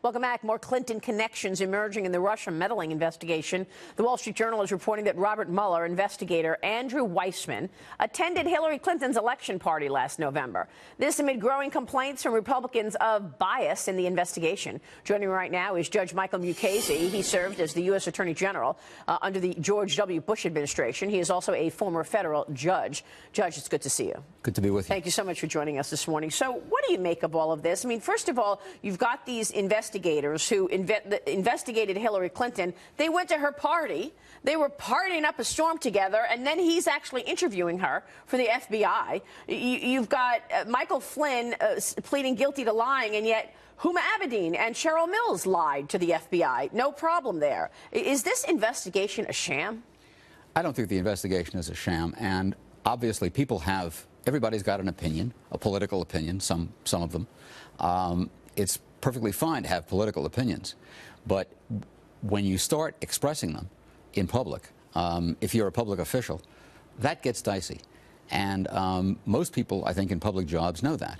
Welcome back. More Clinton connections emerging in the Russia meddling investigation. The Wall Street Journal is reporting that Robert Mueller investigator Andrew Weissmann attended Hillary Clinton's election party last November. This amid growing complaints from Republicans of bias in the investigation. Joining me right now is Judge Michael Mukasey. He served as the U.S. Attorney General under the George W. Bush administration. He is also a former federal judge. Judge, it's good to see you. Good to be with you. Thank you so much for joining us this morning. So what do you make of all of this? I mean, first of all, you've got these investigators who investigated Hillary Clinton. They went to her party. They were partying up a storm together, and then he's actually interviewing her for the FBI. You've got Michael Flynn pleading guilty to lying, and yet Huma Abedin and Cheryl Mills lied to the FBI. No problem there. Is this investigation a sham? I don't think the investigation is a sham, and obviously everybody's got an opinion, a political opinion, some of them. It's perfectly fine to have political opinions, but when you start expressing them in public, if you're a public official, that gets dicey. And most people, I think, in public jobs know that.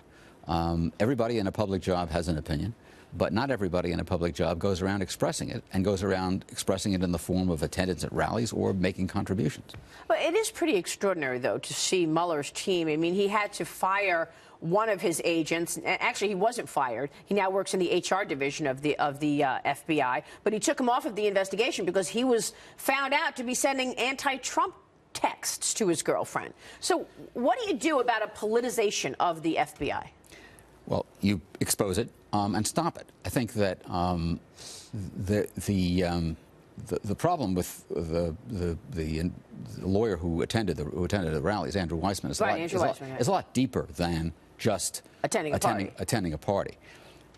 Everybody in a public job has an opinion, but not everybody in a public job goes around expressing it, and goes around expressing it in the form of attendance at rallies or making contributions. Well, it is pretty extraordinary, though, to see Mueller's team. I mean, he had to fire one of his agents. Actually, he wasn't fired. He now works in the HR division of the FBI. But he took him off of the investigation because he was found out to be sending anti-Trump texts to his girlfriend. So what do you do about a politicization of the FBI? Well, you expose it and stop it. I think that the problem with the lawyer who attended the rallies, Andrew Weissmann, is a lot deeper than just attending a party.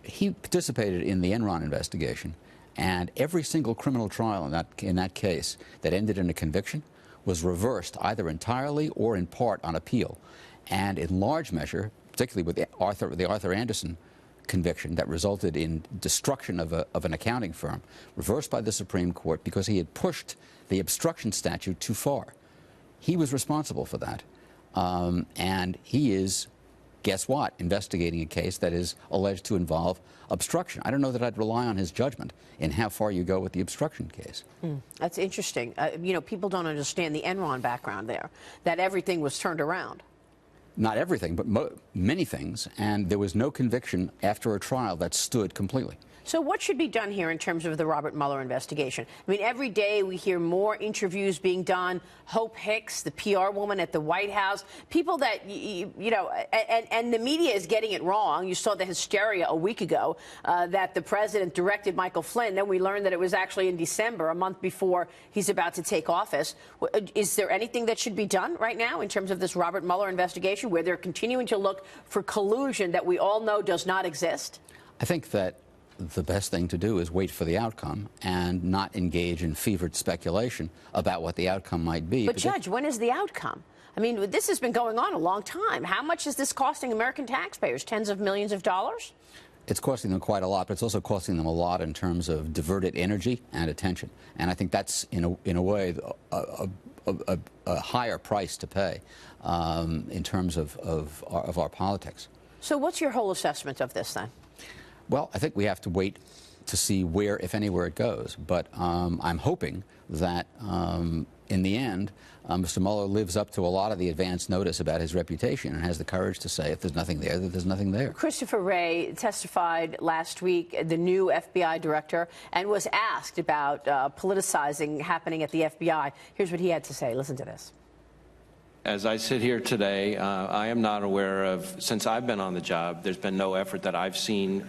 He participated in the Enron investigation, and every single criminal trial in that case that ended in a conviction was reversed either entirely or in part on appeal, and in large measure, particularly with the Arthur Anderson conviction that resulted in destruction of an accounting firm, reversed by the Supreme Court because he had pushed the obstruction statute too far. He was responsible for that. And he is, guess what, investigating a case that is alleged to involve obstruction. I don't know that I'd rely on his judgment in how far you go with the obstruction case. That's interesting. You know, people don't understand the Enron background there, that everything was turned around. Not everything, but many things, and there was no conviction after a trial that stood completely. So what should be done here in terms of the Robert Mueller investigation? I mean, every day we hear more interviews being done. Hope Hicks, the PR woman at the White House, people that, you know, and the media is getting it wrong. You saw the hysteria a week ago that the president directed Michael Flynn. Then we learned that it was actually in December, a month before he's about to take office. Is there anything that should be done right now in terms of this Robert Mueller investigation where they're continuing to look for collusion that we all know does not exist? I think that the best thing to do is wait for the outcome and not engage in fevered speculation about what the outcome might be. But Judge, when is the outcome? I mean, this has been going on a long time. How much is this costing American taxpayers? Tens of millions of dollars? It's costing them quite a lot, but it's also costing them a lot in terms of diverted energy and attention. And I think that's, in a way, a higher price to pay in terms of our politics. So what's your whole assessment of this, then? Well, I think we have to wait to see where, if anywhere, it goes. But I'm hoping that, in the end, Mr. Mueller lives up to a lot of the advance notice about his reputation and has the courage to say if there's nothing there, that there's nothing there. Christopher Wray testified last week, the new FBI director, and was asked about politicizing happening at the FBI. Here's what he had to say. Listen to this. As I sit here today, I am not aware of, since I've been on the job, there's been no effort that I've seen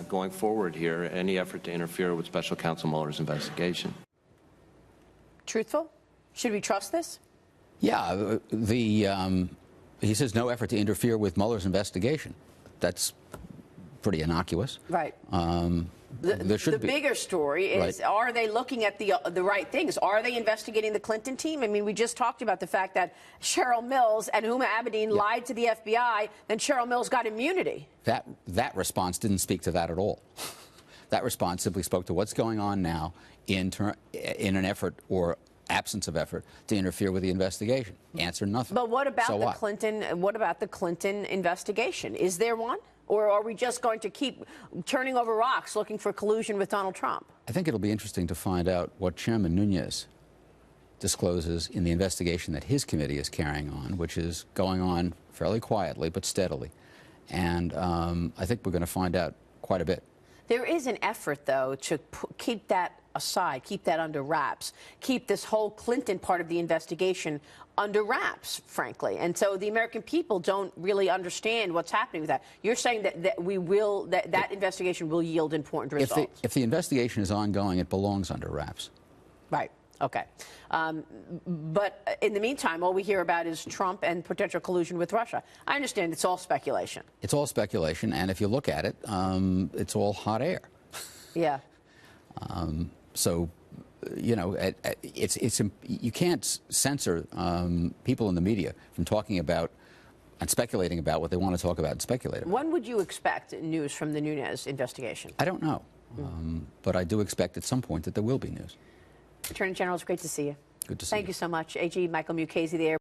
going forward here, any effort to interfere with Special Counsel Mueller's investigation. Truthful? Should we trust this? Yeah, he says no effort to interfere with Mueller's investigation. That's pretty innocuous. Right. The bigger story is, right, are they looking at the right things? Are they investigating the Clinton team? I mean, we just talked about the fact that Cheryl Mills and Huma Abedin lied to the FBI, then Cheryl Mills got immunity. That response didn't speak to that at all. That response simply spoke to what's going on now in an effort or absence of effort to interfere with the investigation. Answer: nothing. But what about so the Clinton? What about the Clinton investigation? Is there one? Or are we just going to keep turning over rocks looking for collusion with Donald Trump? I think it'll be interesting to find out what Chairman Nunes discloses in the investigation that his committee is carrying on, which is going on fairly quietly but steadily. And I think we're going to find out quite a bit. There is an effort, though, to keep that aside, keep that under wraps, keep this whole Clinton part of the investigation under wraps, frankly. And so the American people don't really understand what's happening with that. You're saying that, that investigation will yield important results. If the investigation is ongoing, it belongs under wraps. Right. Okay. But in the meantime, all we hear about is Trump and potential collusion with Russia. I understand it's all speculation. It's all speculation, and if you look at it, it's all hot air. Yeah. So, you know, you can't censor people in the media from talking about and speculating about what they want to talk about and speculate about. When would you expect news from the Nunes investigation? I don't know, but I do expect at some point that there will be news. Attorney General, it's great to see you. Good to see you. Thank you so much. AG Michael Mukasey there.